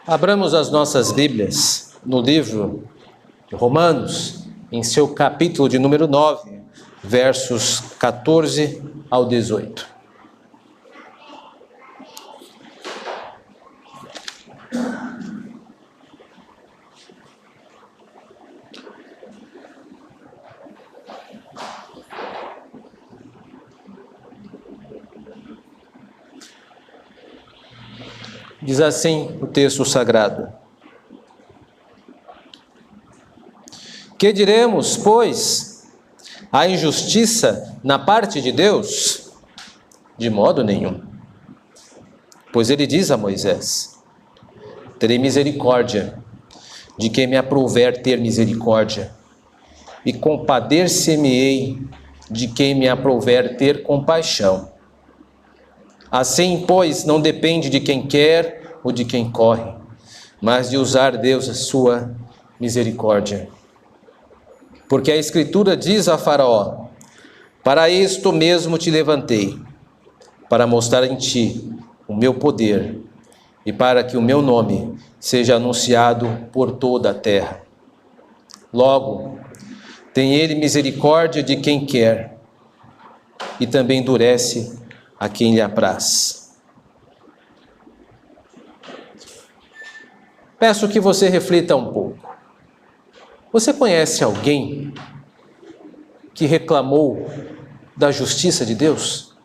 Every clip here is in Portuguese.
Abramos as nossas Bíblias no livro de Romanos, em seu capítulo de número 9, versos 14 ao 18. Diz assim o texto sagrado: Que diremos, pois, a injustiça na parte de Deus? De modo nenhum. Pois ele diz a Moisés: terei misericórdia de quem me aprouver ter misericórdia, e compadecer-me-ei de quem me aprouver ter compaixão. Assim, pois, não depende de quem quer ou de quem corre, mas de usar Deus a sua misericórdia. Porque a Escritura diz a Faraó: para isto mesmo te levantei, para mostrar em ti o meu poder, e para que o meu nome seja anunciado por toda a terra. Logo, tem ele misericórdia de quem quer, e também endurece a quem lhe apraz. Peço que você reflita um pouco. Você conhece alguém que reclamou da justiça de Deus?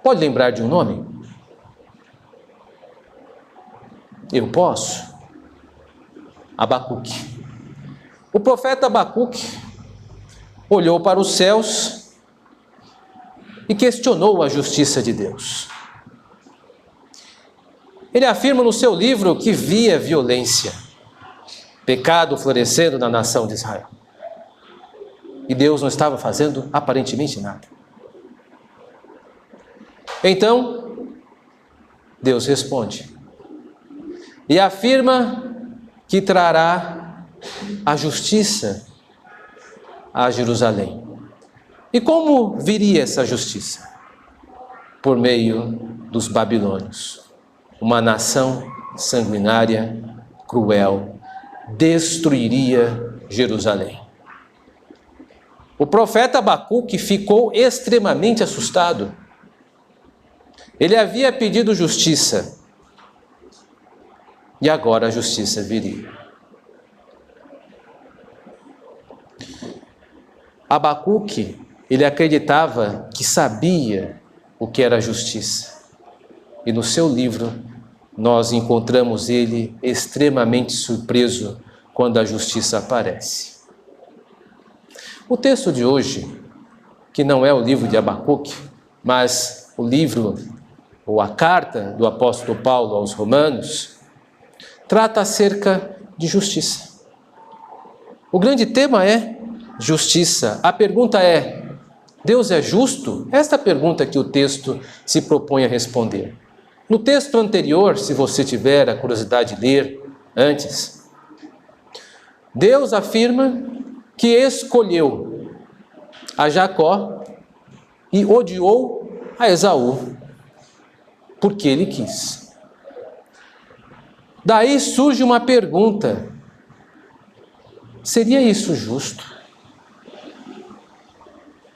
Pode lembrar de um nome? Eu posso. Abacuque. O profeta Abacuque olhou para os céus e questionou a justiça de Deus. Ele afirma no seu livro que via violência, pecado florescendo na nação de Israel. E Deus não estava fazendo aparentemente nada. Então, Deus responde e afirma que trará a justiça a Jerusalém. E como viria essa justiça? Por meio dos babilônios. Uma nação sanguinária, cruel, destruiria Jerusalém. O profeta Abacuque ficou extremamente assustado. Ele havia pedido justiça, e agora a justiça viria. Abacuque, ele acreditava que sabia o que era justiça. E no seu livro, nós encontramos ele extremamente surpreso quando a justiça aparece. O texto de hoje, que não é o livro de Abacuque, mas o livro ou a carta do apóstolo Paulo aos Romanos, trata acerca de justiça. O grande tema é justiça. A pergunta é: Deus é justo? Esta é a pergunta que o texto se propõe a responder. No texto anterior, se você tiver a curiosidade de ler antes, Deus afirma que escolheu a Jacó e odiou a Esaú, porque ele quis. Daí surge uma pergunta: seria isso justo?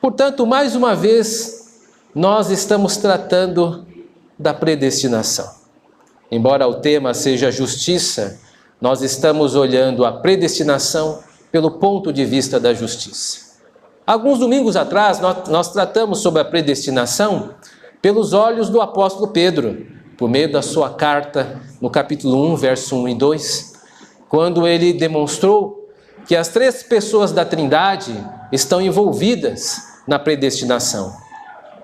Portanto, mais uma vez, nós estamos tratando da predestinação. Embora o tema seja justiça, nós estamos olhando a predestinação pelo ponto de vista da justiça. Alguns domingos atrás, nós tratamos sobre a predestinação pelos olhos do apóstolo Pedro, por meio da sua carta, no capítulo 1, verso 1 e 2, quando ele demonstrou que as três pessoas da Trindade estão envolvidas na predestinação.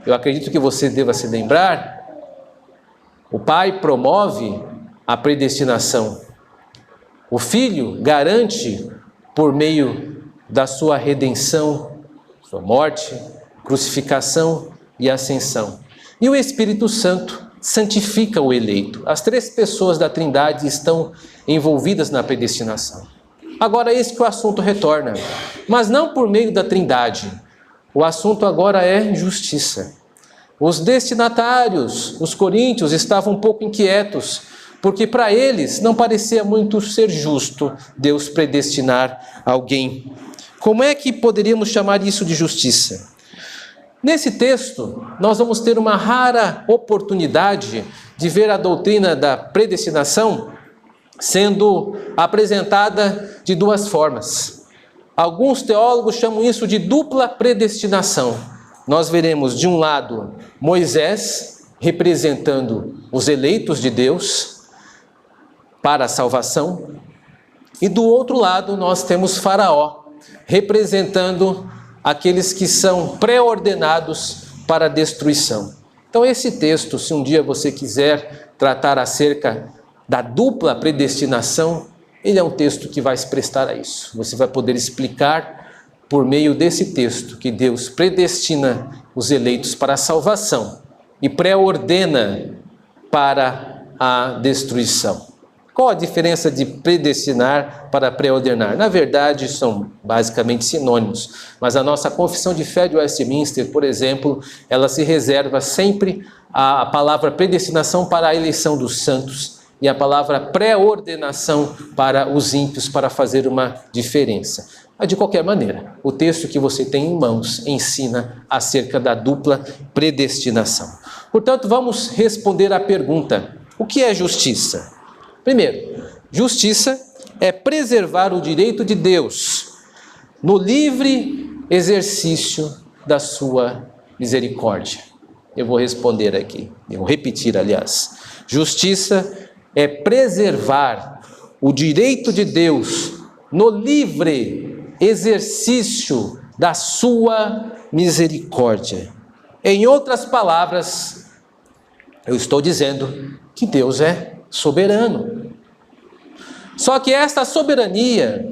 Eu acredito que você deva se lembrar, o Pai promove a predestinação. O Filho garante por meio da sua redenção, sua morte, crucificação e ascensão. E o Espírito Santo santifica o eleito. As três pessoas da Trindade estão envolvidas na predestinação. Agora, eis que o assunto retorna, mas não por meio da Trindade. O assunto agora é justiça. Os destinatários, os coríntios, estavam um pouco inquietos, porque para eles não parecia muito ser justo Deus predestinar alguém. Como é que poderíamos chamar isso de justiça? Nesse texto, nós vamos ter uma rara oportunidade de ver a doutrina da predestinação sendo apresentada de duas formas. Alguns teólogos chamam isso de dupla predestinação. Nós veremos, de um lado, Moisés representando os eleitos de Deus para a salvação, e do outro lado nós temos Faraó representando aqueles que são pré-ordenados para a destruição. Então esse texto, se um dia você quiser tratar acerca da dupla predestinação, ele é um texto que vai se prestar a isso. Você vai poder explicar por meio desse texto que Deus predestina os eleitos para a salvação e pré-ordena para a destruição. Qual a diferença de predestinar para pré-ordenar? Na verdade, são basicamente sinônimos, mas a nossa confissão de fé de Westminster, por exemplo, ela se reserva sempre a palavra predestinação para a eleição dos santos e a palavra pré-ordenação para os ímpios, para fazer uma diferença. Mas, de qualquer maneira, o texto que você tem em mãos ensina acerca da dupla predestinação. Portanto, vamos responder à pergunta: o que é justiça? Primeiro, justiça é preservar o direito de Deus no livre exercício da sua misericórdia. Eu vou responder aqui, eu vou repetir, aliás. Justiça é preservar o direito de Deus no livre exercício da sua misericórdia. Em outras palavras, eu estou dizendo que Deus é soberano. Só que esta soberania,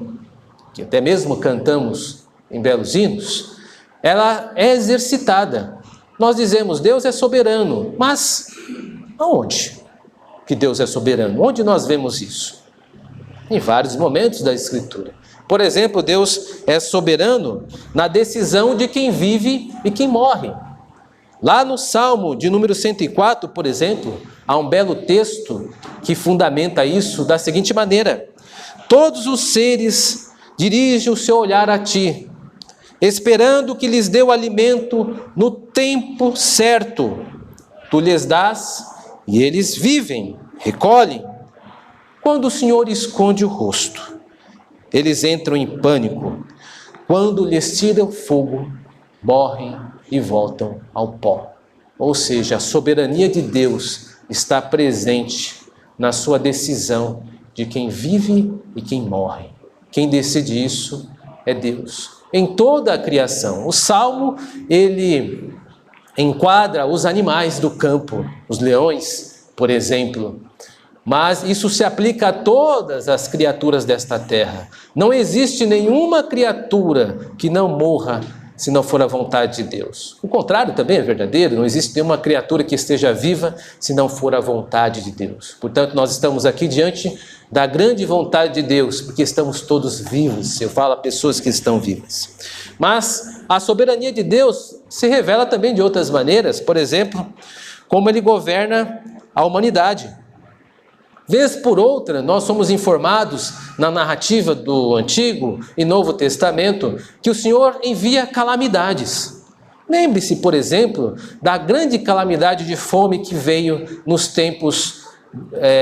que até mesmo cantamos em belos hinos, ela é exercitada. Nós dizemos, Deus é soberano, mas aonde que Deus é soberano? Onde nós vemos isso? Em vários momentos da Escritura. Por exemplo, Deus é soberano na decisão de quem vive e quem morre. Lá no Salmo de número 104, por exemplo, há um belo texto que fundamenta isso da seguinte maneira: todos os seres dirigem o seu olhar a ti, esperando que lhes dê o alimento no tempo certo. Tu lhes dás e eles vivem, recolhem. Quando o Senhor esconde o rosto, eles entram em pânico. Quando lhes tira o fogo, morrem e voltam ao pó. Ou seja, a soberania de Deus está presente na sua decisão de quem vive e quem morre. Quem decide isso é Deus. Em toda a criação. O Salmo, ele enquadra os animais do campo, os leões, por exemplo. Mas isso se aplica a todas as criaturas desta terra. Não existe nenhuma criatura que não morra se não for a vontade de Deus. O contrário também é verdadeiro, não existe nenhuma criatura que esteja viva se não for a vontade de Deus. Portanto, nós estamos aqui diante da grande vontade de Deus, porque estamos todos vivos. Eu falo a pessoas que estão vivas. Mas a soberania de Deus se revela também de outras maneiras, por exemplo, como Ele governa a humanidade. Vez por outra, nós somos informados na narrativa do Antigo e Novo Testamento que o Senhor envia calamidades. Lembre-se, por exemplo, da grande calamidade de fome que veio nos tempos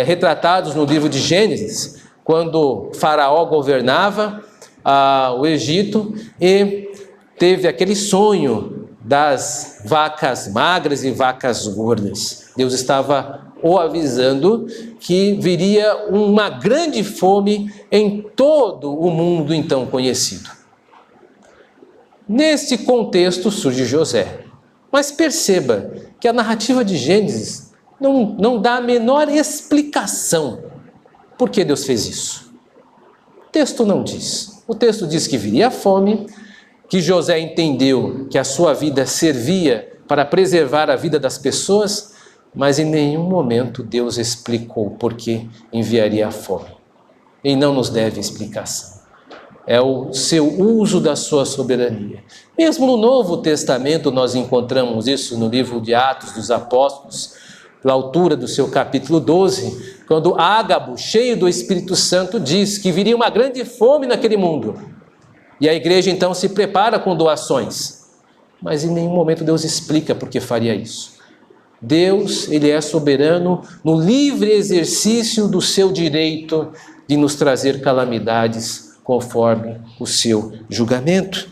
retratados no livro de Gênesis, quando Faraó governava o Egito e teve aquele sonho das vacas magras e vacas gordas. Deus estava o avisando que viria uma grande fome em todo o mundo então conhecido. Neste contexto surge José. Mas perceba que a narrativa de Gênesis não dá a menor explicação por que Deus fez isso. O texto não diz. O texto diz que viria a fome, que José entendeu que a sua vida servia para preservar a vida das pessoas, mas em nenhum momento Deus explicou por que enviaria a fome. E não nos deve explicação. é o seu uso da sua soberania. Mesmo no Novo Testamento nós encontramos isso no livro de Atos dos Apóstolos, pela altura do seu capítulo 12, quando Ágabo, cheio do Espírito Santo, diz que viria uma grande fome naquele mundo. E a igreja então se prepara com doações. Mas em nenhum momento Deus explica por que faria isso. Deus, ele é soberano no livre exercício do seu direito de nos trazer calamidades conforme o seu julgamento.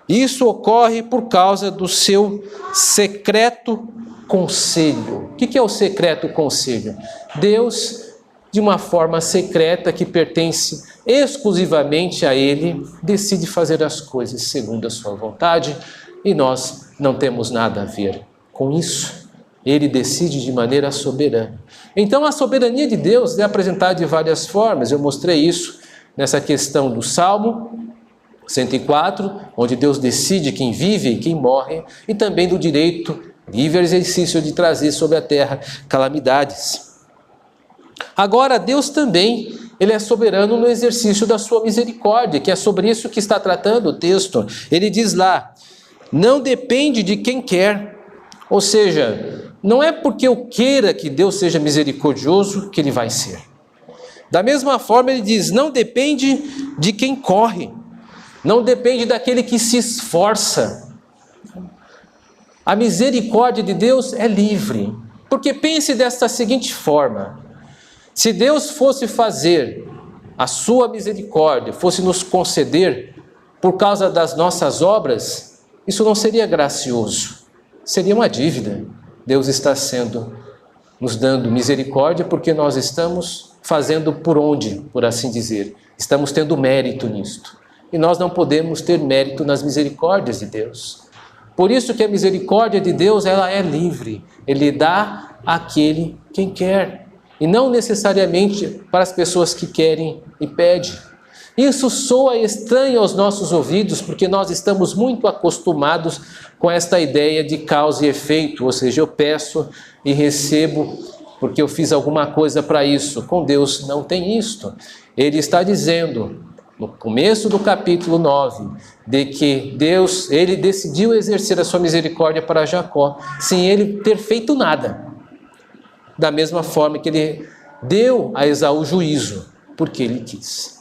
Isso ocorre por causa do seu secreto conselho. O que é o secreto conselho? Deus, de uma forma secreta que pertence exclusivamente a Ele, decide fazer as coisas segundo a sua vontade e nós não temos nada a ver com isso. Ele decide de maneira soberana. Então a soberania de Deus é apresentada de várias formas. Eu mostrei isso nessa questão do Salmo 104, onde Deus decide quem vive e quem morre, e também do direito, livre exercício de trazer sobre a terra calamidades. Agora, Deus também, ele é soberano no exercício da sua misericórdia, que é sobre isso que está tratando o texto. Ele diz lá, não depende de quem quer, ou seja, não é porque eu queira que Deus seja misericordioso que ele vai ser. Da mesma forma, ele diz, não depende de quem corre, não depende daquele que se esforça. A misericórdia de Deus é livre, porque pense desta seguinte forma, se Deus fosse fazer a sua misericórdia, fosse nos conceder por causa das nossas obras, isso não seria gracioso, seria uma dívida. Deus está nos dando misericórdia porque nós estamos fazendo por onde, por assim dizer. Estamos tendo mérito nisto. E nós não podemos ter mérito nas misericórdias de Deus. Por isso que a misericórdia de Deus, ela é livre. Ele dá àquele quem quer. E não necessariamente para as pessoas que querem e pedem. Isso soa estranho aos nossos ouvidos, porque nós estamos muito acostumados com esta ideia de causa e efeito, ou seja, eu peço e recebo porque eu fiz alguma coisa para isso. Com Deus não tem isto. Ele está dizendo, no começo do capítulo 9, de que Deus, ele decidiu exercer a sua misericórdia para Jacó, sem ele ter feito nada. Da mesma forma que ele deu a Esaú juízo, porque ele quis.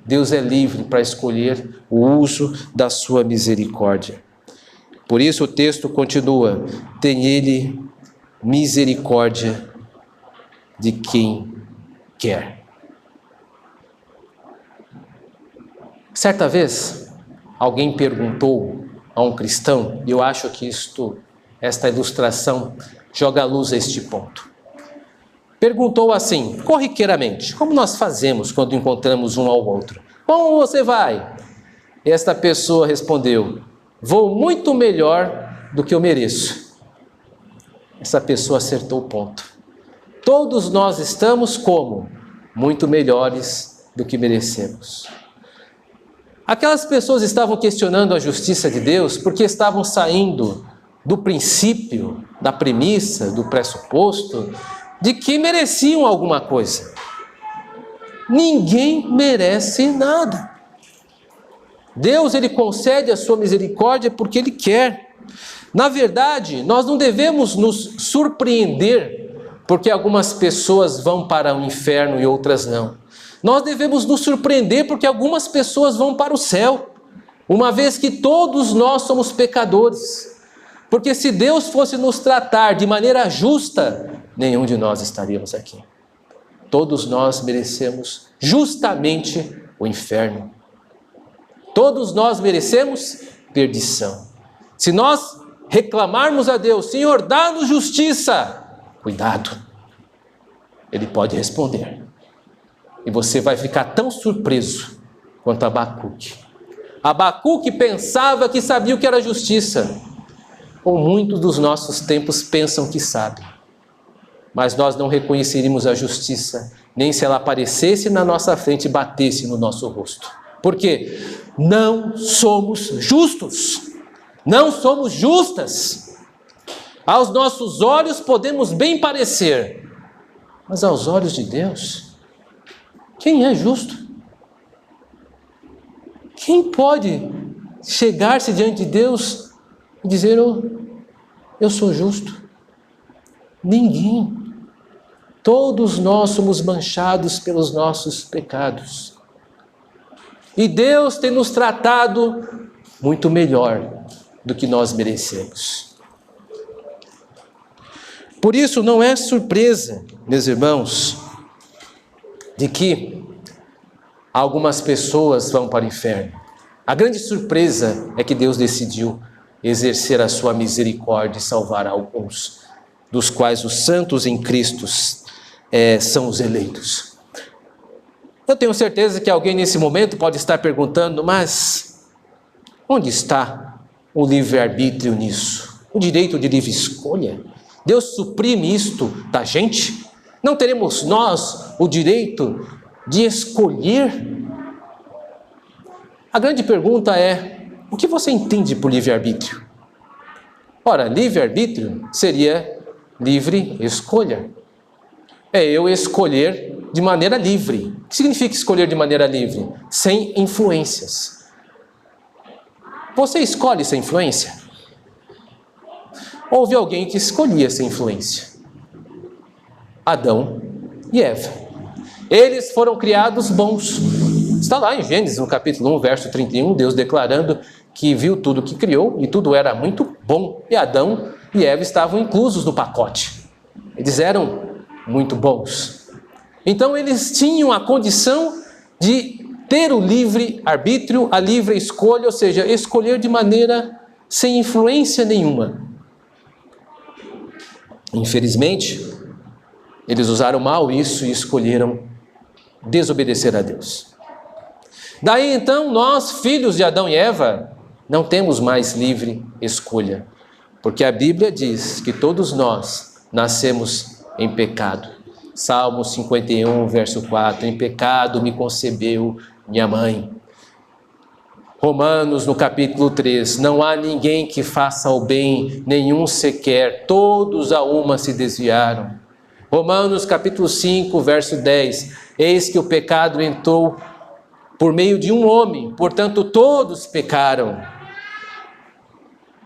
Deus é livre para escolher o uso da sua misericórdia. Por isso o texto continua, tem ele misericórdia de quem quer. Certa vez, alguém perguntou a um cristão, e eu acho que esta ilustração joga a luz a este ponto. Perguntou assim, corriqueiramente, como nós fazemos quando encontramos um ao outro? Como você vai? E esta pessoa respondeu, vou muito melhor do que eu mereço. Essa pessoa acertou o ponto. Todos nós estamos como? Muito melhores do que merecemos. Aquelas pessoas estavam questionando a justiça de Deus porque estavam saindo do princípio, da premissa, do pressuposto de que mereciam alguma coisa. Ninguém merece nada. Deus, ele concede a sua misericórdia porque ele quer. Na verdade, nós não devemos nos surpreender porque algumas pessoas vão para o inferno e outras não. Nós devemos nos surpreender porque algumas pessoas vão para o céu, uma vez que todos nós somos pecadores. Porque se Deus fosse nos tratar de maneira justa, nenhum de nós estaríamos aqui. Todos nós merecemos justamente o inferno. Todos nós merecemos perdição. Se nós reclamarmos a Deus, Senhor, dá-nos justiça, cuidado, Ele pode responder. E você vai ficar tão surpreso quanto Abacuque. Abacuque pensava que sabia o que era justiça. Ou muitos dos nossos tempos pensam que sabem. Mas nós não reconheceríamos a justiça, nem se ela aparecesse na nossa frente e batesse no nosso rosto. Por quê? Não somos justos. Não somos justas. Aos nossos olhos podemos bem parecer, mas aos olhos de Deus, quem é justo? Quem pode chegar-se diante de Deus e dizer, eu sou justo? Ninguém. Todos nós somos manchados pelos nossos pecados. E Deus tem nos tratado muito melhor do que nós merecemos. Por isso não é surpresa, meus irmãos, de que algumas pessoas vão para o inferno. A grande surpresa é que Deus decidiu exercer a sua misericórdia e salvar alguns, dos quais os santos em Cristo são os eleitos. Eu tenho certeza que alguém nesse momento pode estar perguntando, mas onde está o livre-arbítrio nisso? O direito de livre escolha? Deus suprime isto da gente? Não teremos nós o direito de escolher? A grande pergunta é, o que você entende por livre-arbítrio? Ora, livre-arbítrio seria livre escolha. É eu escolher de maneira livre. O que significa escolher de maneira livre? Sem influências. Você escolhe sem influência? Houve alguém que escolhia essa influência. Adão e Eva. Eles foram criados bons. Está lá em Gênesis, no capítulo 1, verso 31, Deus declarando que viu tudo que criou e tudo era muito bom. E Adão e Eva estavam inclusos no pacote. Eles eram muito bons. Então eles tinham a condição de ter o livre arbítrio, a livre escolha, ou seja, escolher de maneira sem influência nenhuma. Infelizmente, eles usaram mal isso e escolheram desobedecer a Deus. Daí então, nós, filhos de Adão e Eva, não temos mais livre escolha, porque a Bíblia diz que todos nós nascemos em pecado. Salmo 51, verso 4, em pecado me concebeu minha mãe. Romanos, no capítulo 3, não há ninguém que faça o bem, nenhum sequer, todos a uma se desviaram. Romanos, capítulo 5, verso 10, eis que o pecado entrou por meio de um homem, portanto todos pecaram.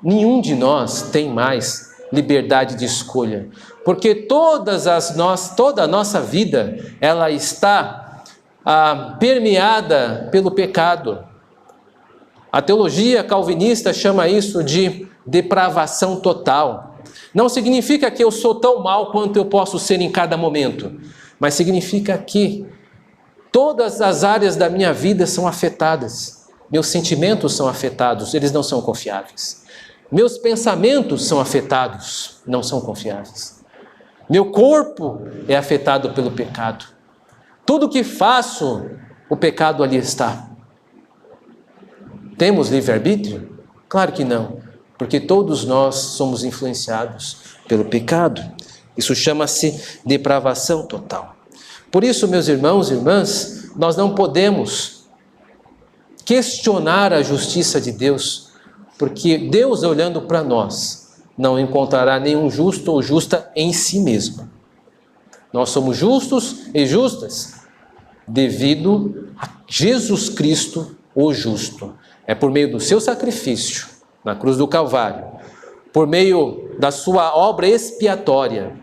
Nenhum de nós tem mais liberdade de escolha, porque toda a nossa vida, ela está permeada pelo pecado. A teologia calvinista chama isso de depravação total. Não significa que eu sou tão mal quanto eu posso ser em cada momento, mas significa que todas as áreas da minha vida são afetadas. Meus sentimentos são afetados, eles não são confiáveis. Meus pensamentos são afetados, não são confiáveis. Meu corpo é afetado pelo pecado. Tudo que faço, o pecado ali está. Temos livre-arbítrio? Claro que não, porque todos nós somos influenciados pelo pecado. Isso chama-se depravação total. Por isso, meus irmãos e irmãs, nós não podemos questionar a justiça de Deus, porque Deus, olhando para nós, não encontrará nenhum justo ou justa em si mesmo. Nós somos justos e justas devido a Jesus Cristo, o justo. É por meio do seu sacrifício na cruz do Calvário, por meio da sua obra expiatória,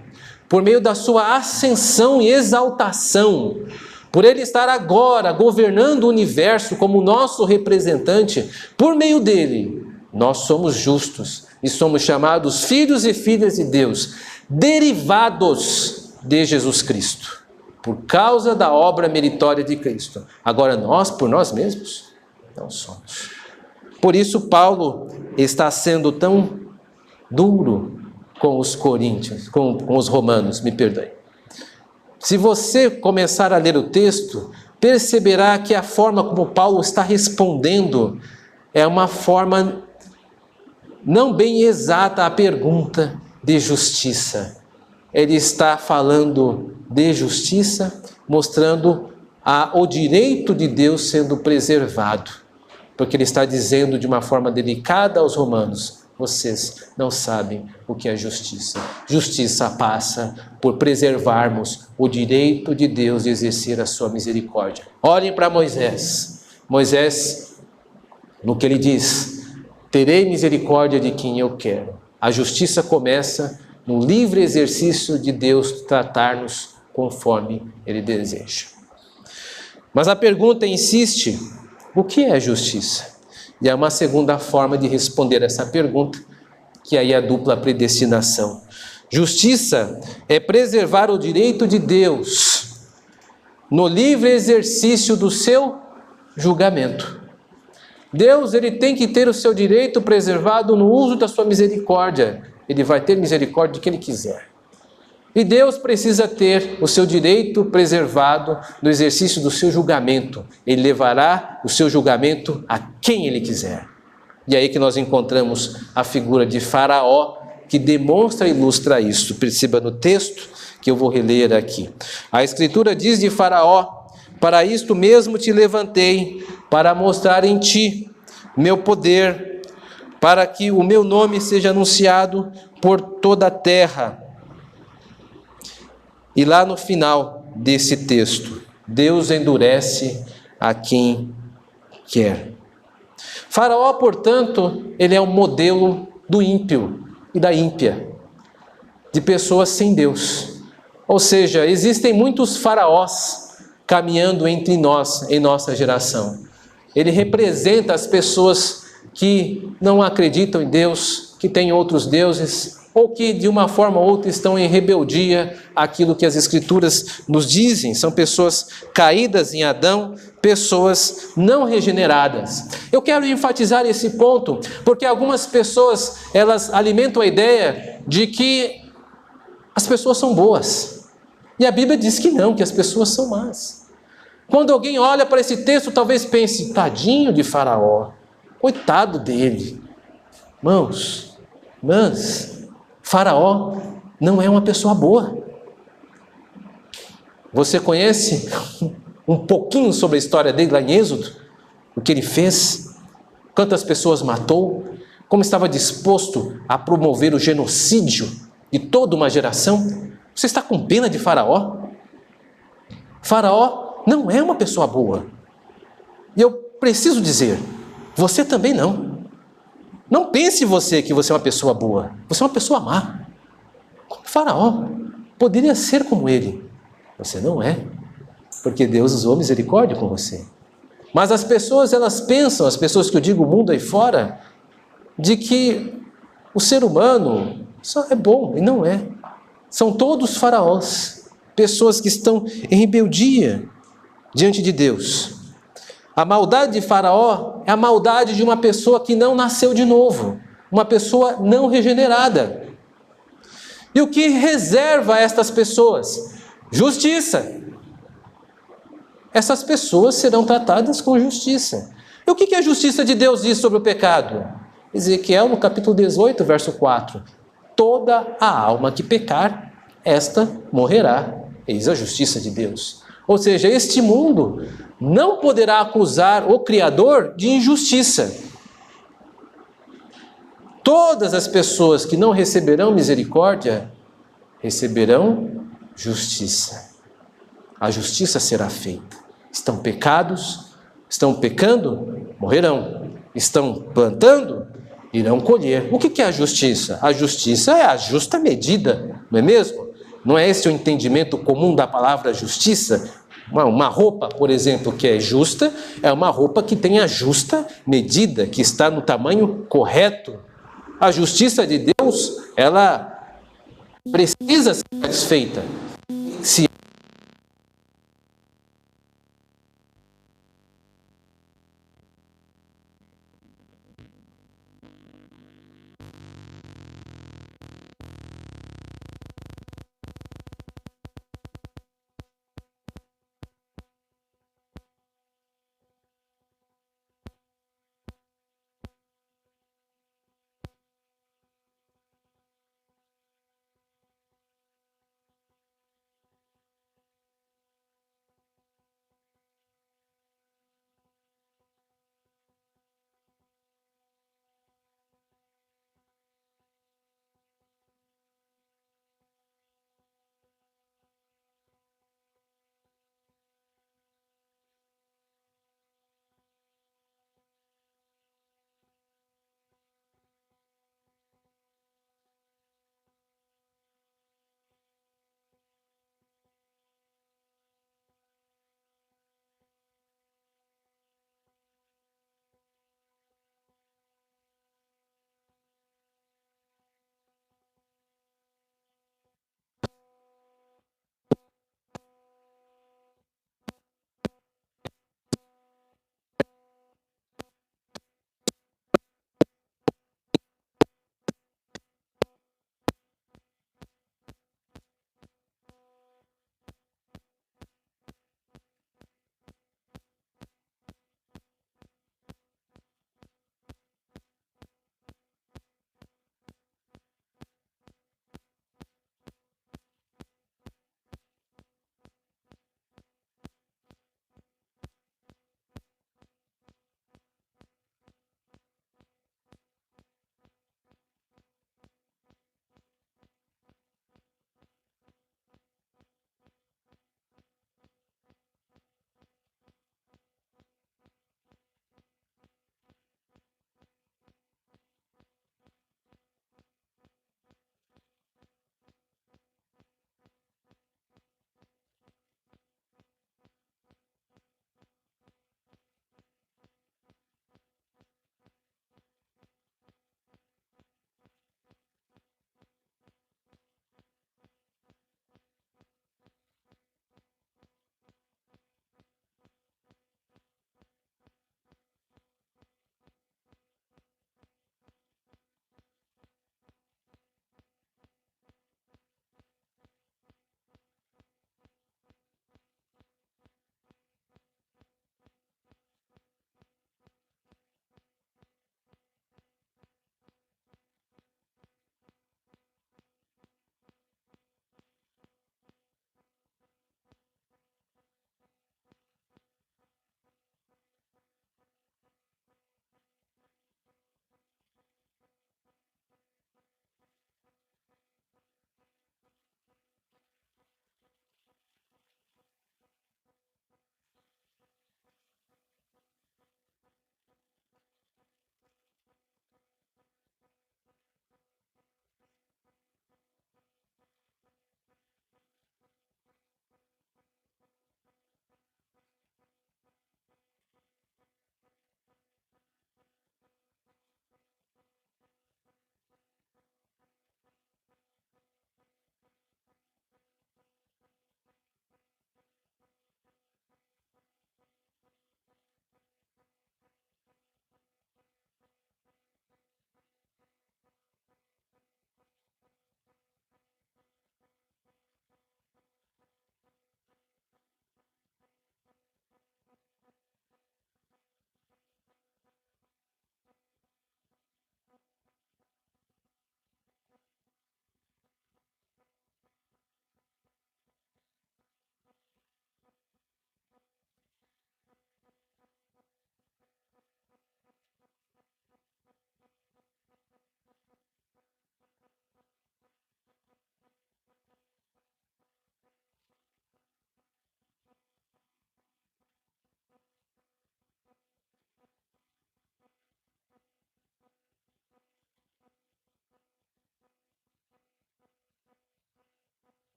por meio da sua ascensão e exaltação, por ele estar agora governando o universo como nosso representante, por meio dele, nós somos justos e somos chamados filhos e filhas de Deus, derivados de Jesus Cristo, por causa da obra meritória de Cristo. Agora nós, por nós mesmos, não somos. Por isso Paulo está sendo tão duro com os coríntios, com os romanos, me perdoe. Se você começar a ler o texto, perceberá que a forma como Paulo está respondendo é uma forma não bem exata à pergunta de justiça. Ele está falando de justiça, mostrando o direito de Deus sendo preservado, porque ele está dizendo de uma forma delicada aos romanos: vocês não sabem o que é justiça. Justiça passa por preservarmos o direito de Deus de exercer a sua misericórdia. Olhem para Moisés. Moisés no que ele diz: terei misericórdia de quem eu quero. A justiça começa no livre exercício de Deus tratar-nos conforme Ele deseja. Mas a pergunta insiste: o que é justiça? E há uma segunda forma de responder essa pergunta, que aí é a dupla predestinação. Justiça é preservar o direito de Deus no livre exercício do seu julgamento. Deus, ele tem que ter o seu direito preservado no uso da sua misericórdia. Ele vai ter misericórdia de quem ele quiser. E Deus precisa ter o seu direito preservado no exercício do seu julgamento. Ele levará o seu julgamento a quem ele quiser. E aí que nós encontramos a figura de Faraó, que demonstra e ilustra isso. Perceba no texto que eu vou reler aqui. A Escritura diz de Faraó: para isto mesmo te levantei, para mostrar em ti meu poder, para que o meu nome seja anunciado por toda a terra. E lá no final desse texto, Deus endurece a quem quer. Faraó, portanto, ele é um modelo do ímpio e da ímpia, de pessoas sem Deus. Ou seja, existem muitos faraós caminhando entre nós, em nossa geração. Ele representa as pessoas que não acreditam em Deus, que têm outros deuses, ou que de uma forma ou outra estão em rebeldia àquilo que as Escrituras nos dizem. São pessoas caídas em Adão, pessoas não regeneradas. Eu quero enfatizar esse ponto, porque algumas pessoas, elas alimentam a ideia de que as pessoas são boas. E a Bíblia diz que não, que as pessoas são más. Quando alguém olha para esse texto, talvez pense: tadinho de Faraó, coitado dele. Irmãos, Faraó não é uma pessoa boa. Você conhece um pouquinho sobre a história dele lá em Êxodo? O que ele fez? Quantas pessoas matou? Como estava disposto a promover o genocídio de toda uma geração? Você está com pena de Faraó? Faraó não é uma pessoa boa. E eu preciso dizer, você também não. Não pense você que você é uma pessoa boa. Você é uma pessoa má. Como Faraó. Poderia ser como ele. Você não é. Porque Deus usou misericórdia com você. Mas as pessoas, elas pensam, as pessoas que eu digo, o mundo aí fora, de que o ser humano só é bom. E não é. São todos faraós. Pessoas que estão em rebeldia diante de Deus. A maldade de Faraó é a maldade de uma pessoa que não nasceu de novo, uma pessoa não regenerada. E o que reserva a estas pessoas? Justiça. Essas pessoas serão tratadas com justiça. E o que a justiça de Deus diz sobre o pecado? Ezequiel, no capítulo 18, verso 4. Toda a alma que pecar, esta morrerá. Eis a justiça de Deus. Ou seja, este mundo não poderá acusar o Criador de injustiça. Todas as pessoas que não receberão misericórdia, receberão justiça. A justiça será feita. Estão pecados, estão pecando, morrerão. Estão plantando, irão colher. O que é a justiça? A justiça é a justa medida, não é mesmo? Não é esse o entendimento comum da palavra justiça? Uma roupa, por exemplo, que é justa, é uma roupa que tem a justa medida, que está no tamanho correto. A justiça de Deus, ela precisa ser satisfeita.